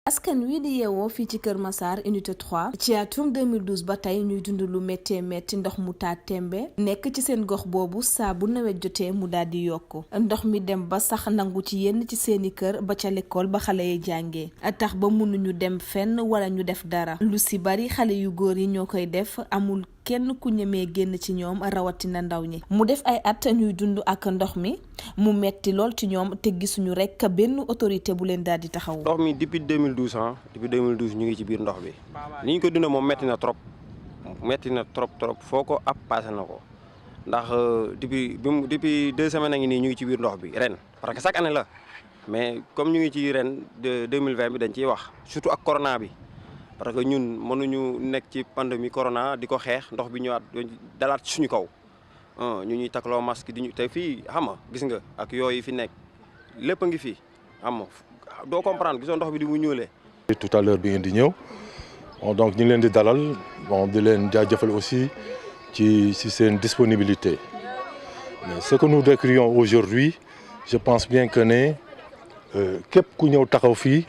askan wi di yeewoo fii ci Kër Massar unité 3 ci atum 2012 ba tey ñuy dund lu méttee métti ndox mu taa tembe nekk ci seen gox boobu saa bu nawet jotee mu daal di yokku ndox mi dem ba sax nangu ci yenn ci seeni kër ba ca l'école ba xale yi jàngee tax ba mënuñu dem fenn wala ñu def dara lu si bari xale yu góor yi ñoo koy def amul kenn ku ñemee génn ci ñoom rawatina ndaw ñi mu def ay at ñuy dund ak ndox mi mu metti lool ci ñoom te gisuñu rek benn autorité bu leen daal di taxaw. ndox mi depuis 2012 depuis 2012 ñu ngi ci biir ndox bi ni ñu ko dundee moom metti na trop foo ko ab passé na ko ndax depuis 2 semaines a ngi nii ñu ngi ci biir ndox bi ren parce que chaque année la mais comme ñu ngi ci ren de 2020 bi dañ ciy wax surtout ak corona bi. parce que ñun mënuñu nekk ci pandémie corona di ko xeex ndox bi ñëwaat dalaat suñu kaw ñu ñuy takloo masque di ñu te fii xam nga gis nga ak yooyu fi nekk lépp a ngi fii xam nga doo comprendre gisoo ndox bi di mu ñuulee. tout à l'heure bi ngeen di ñëw donc ñu ngi leen di dalal bon di leen jaajëfal aussi ci seen disponibilité mais ce que nous décrions aujourd'hui je pense bien que ne képp ku ñëw taxaw fii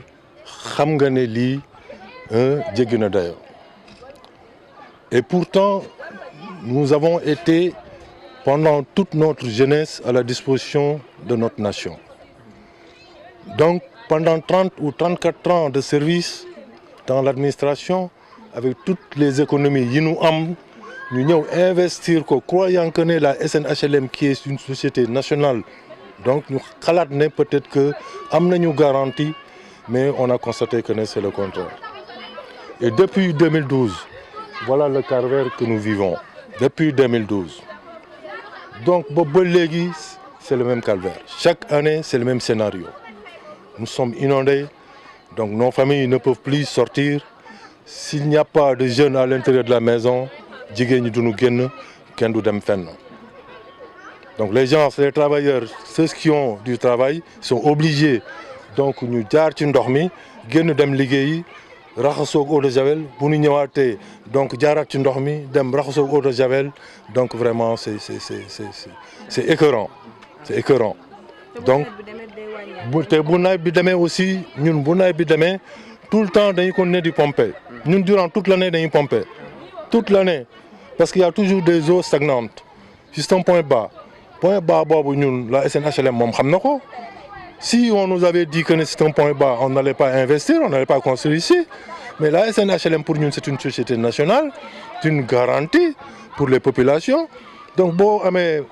xam nga ne lii. jéggi na dayo et pourtant nous avons été pendant toute notre jeunesse à la disposition de notre nation donc pendant 30 ou 34 ans de service dans l'administration avec toutes les économies yi ñu am ñu ñëw investir ko croyant que ne la SNHLM qui est une société nationale donc ñu xalaat ne peut-être que am nañu garantie mais on a constaté que ne c'est le contraire. Et depuis 2012, voilà le calvaire que nous vivons. Depuis 2012. Donc, c'est le même calvaire. Chaque année, c'est le même scénario. Nous sommes inondés, donc nos familles ne peuvent plus sortir. S'il n'y a pas de jeunes à l'intérieur de la maison, donc les gens, les travailleurs, ceux qui ont du travail, sont obligés donc nous de dormir, raxasoog eau de javel bu ñu ñëwaatee donc jaaraat ci ndox mi dem raxasoog eau de javel donc vraiment c'est écœurant donc bu nawet bi demee aussi ñun bu nawet bi demee tout le temps dañuy continuer di pomper ñun durant toute l'année dañuy pomper toute l'année parce qu'il y a toujours des eaux stagnantes c'est un point bas boobu ñun la SNHLM moom xam na ko. Si on nous avait dit que c'est un point bas, on n'allait pas investir, on n'allait pas construire ici. Mais la SNHLM, pour nous, c'est une société nationale, c'est une garantie pour les populations. Donc, bon, mais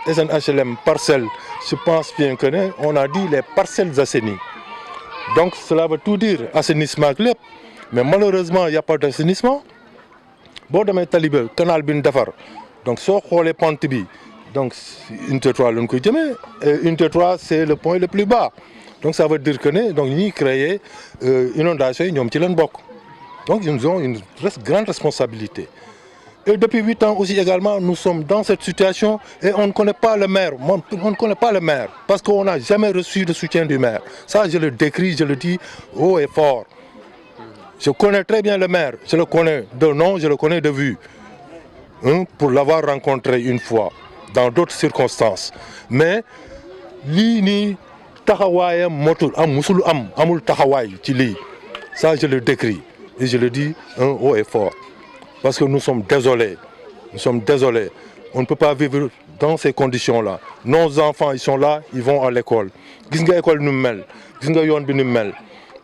SNHLM parcelles, je pense bien qu'on a dit les parcelles assainies. Donc, cela veut tout dire, assainissement club. Mais malheureusement, il n'y a pas d'assainissement. Bon, dans mes talibés, canal bin dafar. Donc, sur les pentes bi. Donc, unité 3, unité 3, c'est le point le plus bas. Donc, ça veut dire que nous avons créé une inondation. Donc, nous avons une grande responsabilité. Et depuis 8 ans aussi également, nous sommes dans cette situation et on ne connaît pas le maire. On ne connaît pas le maire parce qu'on n'a jamais reçu de soutien du maire. Ça, je le décris, je le dis haut et fort. Je connais très bien le maire. Je le connais de nom, je le connais de vue. Pour l'avoir rencontré une fois. Dans d'autres circonstances mais lii nii taxawaayam motul musul amul taxawaay ci lii ça je le décris et je le dis haut et fort parce que nous sommes désolés on ne peut pas vivre dans ces conditions-là nos enfants ils sont là ils vont à l'école gis nga école nu mel gis nga yoon bi nu mel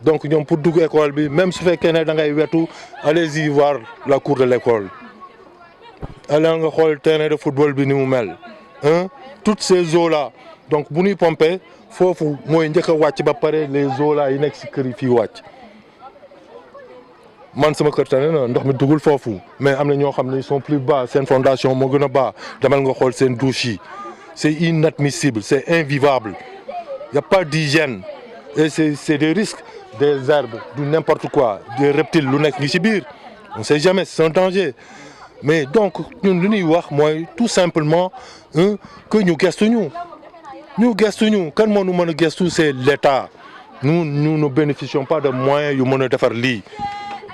donc ñoom pour dugg école bi même su fekkee ne da ngay wetu allez-y voir la cour de l'école allez nga xool terrain de football bi ni mu mel toutes ces eaux là donc bu ñuy pomper foofu mooy njëkk a wàcc ba pare les eaux là yi nekk ci kër yi fii wàcc man sama kër tane na ndox mi dugul foofu mais am na ñoo xam ne ils sont plus bas seen fondation moo gën a bas demal nga xool seen douche yi c'est inadmissible c'est invivable il y a pas d'hygiène et c'est des risques des herbes du n'importe quoi des reptiles lu nekk ngi ci biir on sait jamais c'est un danger. Mais donc, nous disons tout simplement que nous gastons. Nous gastons. Quand nous gastons, c'est l'État. Nous ne bénéficions pas de moyens de faire lii.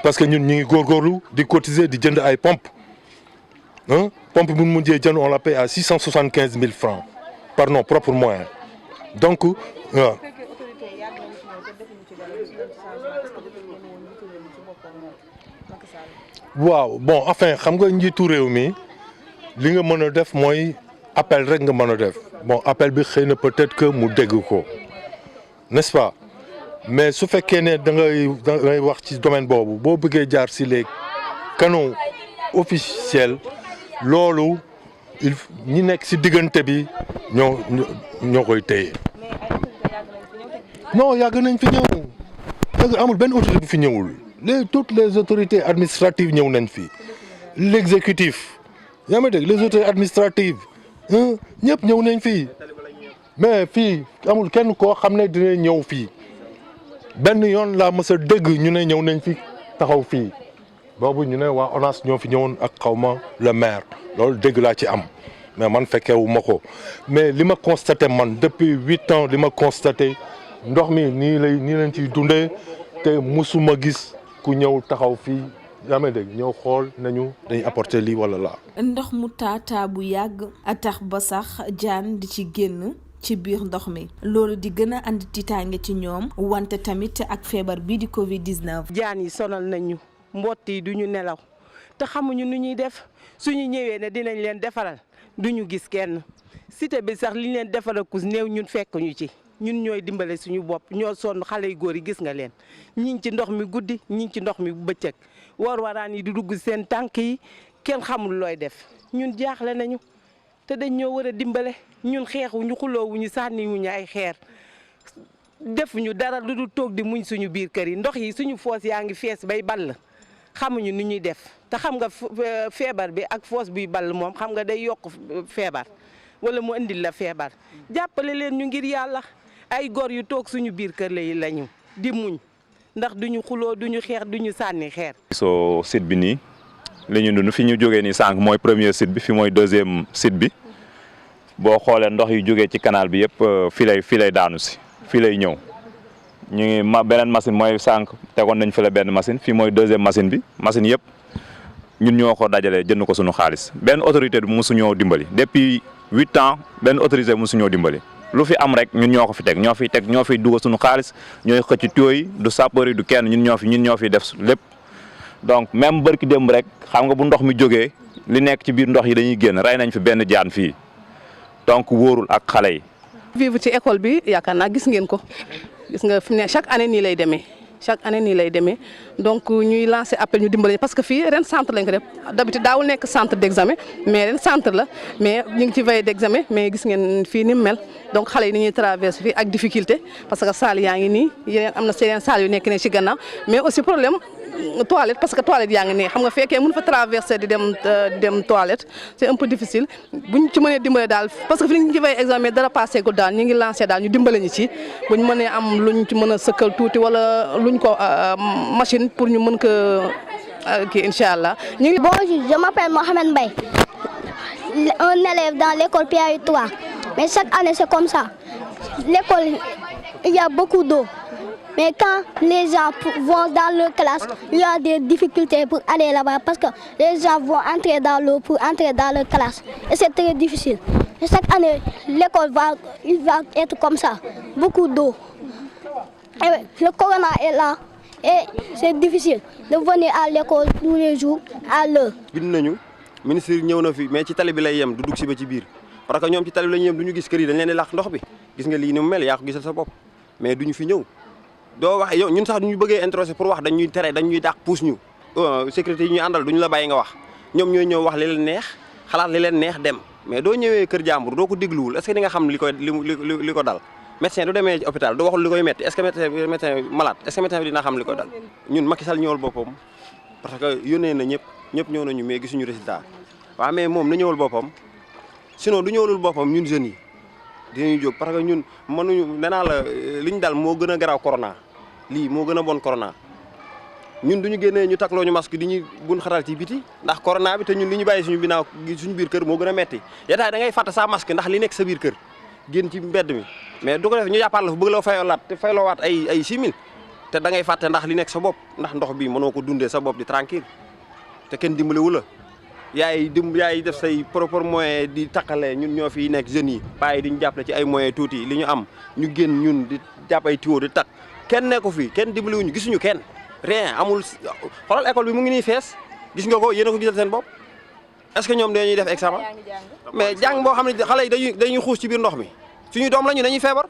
Parce que nous avons cotisé des pompes. Pompe, on la paye à 675 000 francs par nos propres moyens. Donc, waaw bon enfin xam nga njiitu réew mi li nga mën a def mooy appel rek nga mën a def bon appel bi xëy na peut-être que mu dégg ko n'est-ce pas mais su fekkee ne da ngay wax ci domaine boobu boo bëggee jaar si les canaux officiels loolu ñi nekk si diggante bi ñoo koy téye. non yàgg nañ fi ñëw amul benn autorité bu fi ñëwul toutes les autorités administratives ñëw nañ fi l'exécutif yaa ma dégg les autorités administratives ñëpp ñëw nañ fii mais fii amul kenn koo xam ne dina ñëw fii benn yoon laa mës a dégg ñu ne ñëw nañ fi taxaw fii boobu ñu ne waa ONAS ñoo fi ñëwoon ak xawma le maire loolu dégg laa ci am mais man fekkeewu ma ko mais li ma constaté man depuis 8 ans li ma constaté ndox mi nii lañ ciy dundee te musuma gis ku ñëw taxaw fii yaa may dégg ñëw xool nañu dañuy apporter lii wala laa. ndox mu taataa bu yàgg a tax ba sax jaan di ci génn ci biir ndox mi loolu di gën a andi tiitaange ci ñoom wante tamit ak feebar bii di Covid-19. jaan yi sonal nañu mbott yi duñu nelaw te xamuñu nu ñuy def suñu ñëwee ne dinañ leen defaral duñu gis kenn cité bi sax li leen defaral ku néew ñun fekk ñu ci. ñun ñooy dimbale suñu bopp ñoo sonn xale yu góor yi gis nga leen ñi ngi ci ndox mi guddi ñi ngi ci ndox mi bëccëg waraan yi di dugg seen tànk yi kenn xamul looy def ñun jaaxle nañu te dañ ñoo war a dimbale ñun xeexuñu xuloowuñu sànniwuñu ay xeer defuñu dara lu dul toog di muñ suñu biir kër yi ndox yi suñu foos yaa ngi fees bay ball xamuñu nu ñuy def te xam nga feebar bi ak foos buy ball moom xam nga day yokk feebar wala mu indil la feebar jàppale leen ñu ngir yàlla. ay góor yu toog suñu biir kër lañu di muñ ndax duñu xuloo duñu xeex duñu sànni xeer. soo site bi nii li ñu dund fi ñu jógee nii sànq mooy premier site bi fi mooy deuxième site bi boo xoolee ndox yu jógee ci canal bi yëpp fii lay daanu si fii lay ñëw ñu ngi beneen machine mooy sànq tegoon nañ fi la benn machine fii mooy deuxième machine bi machine yëpp ñun ñoo ko dajalee jënd ko suñu xaalis benn autorité bi mosuñoo dimbali depuis 8 ans benn autorité mosuñoo dimbali. lu fi am rek ñun ñoo ko fi teg ñoo fiy dugal suñu xaalis ñooy xëcc tuyau yi du sapeur yi du kenn ñun ñoo fi def lépp donc même barki démb rek xam nga bu ndox mi jógee li nekk ci biir ndox yi dañuy génn rey nañ fi benn jaan fii donc wóorul ak xale yi. vivre ci école bi yaakaar naa gis ngeen ko gis nga fi ne chaque année nii lay demee donc ñuy lancer appel ñu dimbali parce que fii ren centre lañ ko def d'habitude daawul nekk centre d'examen mais ren centre la mais ñu ngi ci veille d'examen mais gis ngeen fii ni mu mel donc xale yi ni ñuy traverse fii ak difficulté parce que salle yaa ngi nii yeneen am na yeneen salle yu nekk ne ci gannaaw mais aussi problème toilette parce que toilette yaa ngi ne xam nga fekkee mën fa traverser di dem toilette c'est un peu difficile buñ ci mënee dimbale daal parce que fi ñu ci veille examen dara passé ko daal ñu ngi lancé daal ñu dimbale ñu ci buñ mënee am luñ ci mën a sëkkal tuuti wala luñ ko machine pour ñu mën ko kii incha allah. Bonjour, je m'appelle Mohamed Mbaye, un élève dans l'école Pierre 3. Mais chaque année c'est comme ça. L'école, il y a beaucoup d'eau. Mais quand les gens vont dans leur classe, il y a des difficultés pour aller là-bas parce que les gens vont entrer dans l'eau pour entrer dans leur classe. Et c'est très difficile. Et chaque année, l'école va être comme ça. Beaucoup d'eau. Et le corona est là. Et c'est difficile de venir à l'école tous les jours à l'heure. bind nañu ministre ñëw na fi mais ci tali bi lay yem du dugg si ba ci biir parce que ñoom ci tali bi la ñuy yem du ñu gis kër yi dañ leen di làq ndox bi gis nga lii ni mu mel yaa ko gisal sa bopp mais duñu fi ñëw doo wax yow ñun sax duñu bëggee introsé pour wax dañuy tere dañuy dàq puus ñu sécurité yi ñuy àndal duñu la bàyyi nga wax ñoom ñooy ñëw wax li leen neex xalaat li leen neex dem mais doo ñëwee kër jàmbur doo ko dégluwul est-ce que di nga xam li ko dal médecin du demee ci hôpital du waxul li koy metti est-ce que médecin malade est-ce que médecin bi dina xam li koy dal ñun Macky Sall ñëwal boppam parce que yónnee na ñëpp ñëw nañu mais gisuñu résultat waaw mais moom na ñëwal boppam sinon du ñëwalul boppam ñun jeunes yi dinañu jóg parce que ñun mënuñu nee naa la li ñu dal moo gën a garaaw corona lii moo gën a bon corona ñun duñu génnee ñu takloo ñu masque di ñu bun xatal ci biti ndax corona bi te ñun li ñu bàyyi suñu biir kër moo gën a metti yataay da ngay fàtte sa masque ndax li nekk sa biir kër génn ci mbedd mi mais du ko def ñu jàppal la fa bëgg la fayolaat te fayloowaat ay 6 000 te da ngay fàtte ndax li nekk sa bopp ndax ndox bi mënoo ko dundee sa bopp di tranquille te kenn dimbalewu la yaay def say propre moyen di taqale ñun ñoo fi nekk jeunes yi paa yi di ñu jàppale ci ay moyens tuuti li ñu am ñu génn ñun di jàpp ay tuyau di tak kenn nekku fi kenn dimbaliwuñu gisuñu kenn rien amul xoolal école bi mu ngi nii fees gis nga ko yéen a ko gisal seen bopp est-ce que ñoom dañuy def examen mais jàng boo xam ne xale yi dañuy xuus ci biir ndox mi suñu doom lañu dañuy feebar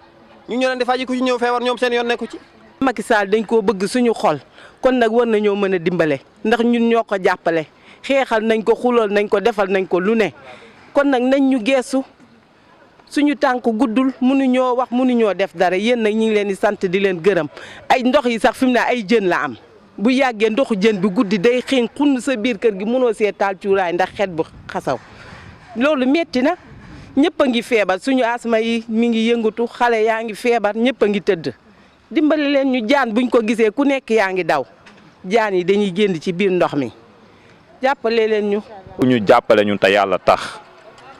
ñu leen di faji ku ci ñëw feebar ñoom seen yoon nekku ci. Macky Sall dañ koo bëgg suñu xol kon nag war nañoo mën a dimbale ndax ñun ñoo ko jàppale xeexal nañ ko xulool nañ ko defal nañ ko lu ne kon nag nañ ñu geesu suñu tànk guddul mënuñoo wax mënuñoo def dara yéen nag ñu ngi leen di sant di leen gërëm ay ndox yi sax fi mu ne ay jën la am bu yàggee ndoxu jën bi guddi day xiin xunn sa biir kër gi mënoo see taal cuuraay ndax xet bu xasaw loolu metti na ñëpp a ngi feebar suñu asma yi mi ngi yëngatu xale yaa ngi feebar ñëpp a ngi tëdd dimbali leen ñu jaan buñ ko gisee ku nekk yaa ngi daw jaan yi dañuy génn ci biir ndox mi jàppale leen ñu. ñu jàppale ñu te yàlla tax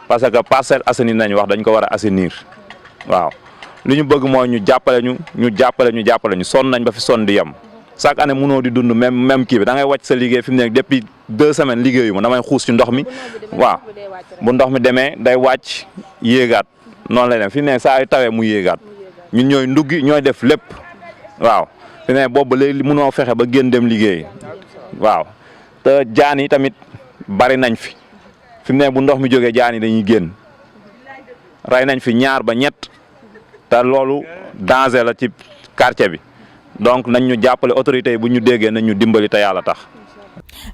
parce que Parcelles Assainies nañ wax dañ ko war a assainir waaw li ñu bëgg mooy ñu jàppale ñu sonn nañ ba fi sonn di yem chaque année mënoo di dund même kii bi da ngay wàcc sa liggéey fi mu nekk depuis 2 semaines liggéeyu ma damay xuus ci ndox mi waaw bu ndox mi demee day wàcc yéegaat noonu lay dem fi mu nekk saa yu tawee mu yéegaat ñun ñooy nduggi ñooy def lépp waaw fi mu nekk boobu léegi mënoo fexe ba génn dem liggéey waaw te jaan yi tamit bari nañ fi mu nekk bu ndox mi jógee jaan yi dañuy génn rey nañ fi 2 ba 3 te loolu danger la ci quartier bi donc nañ ñu jàppale autorités yi bu ñu déggee nañ ñu dimbali te yàlla tax.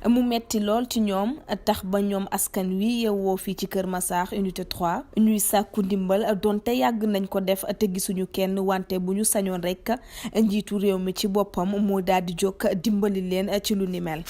mu metti lool ci ñoom tax ba ñoom askan wi yeewoo fii ci Kër Massar unité 3 ñuy sàkku ndimbal donte yàgg nañ ko def te gisuñu kenn wante bu ñu sañoon rek njiitu réew mi ci boppam moo daal di jóg dimbali leen ci lu ni mel.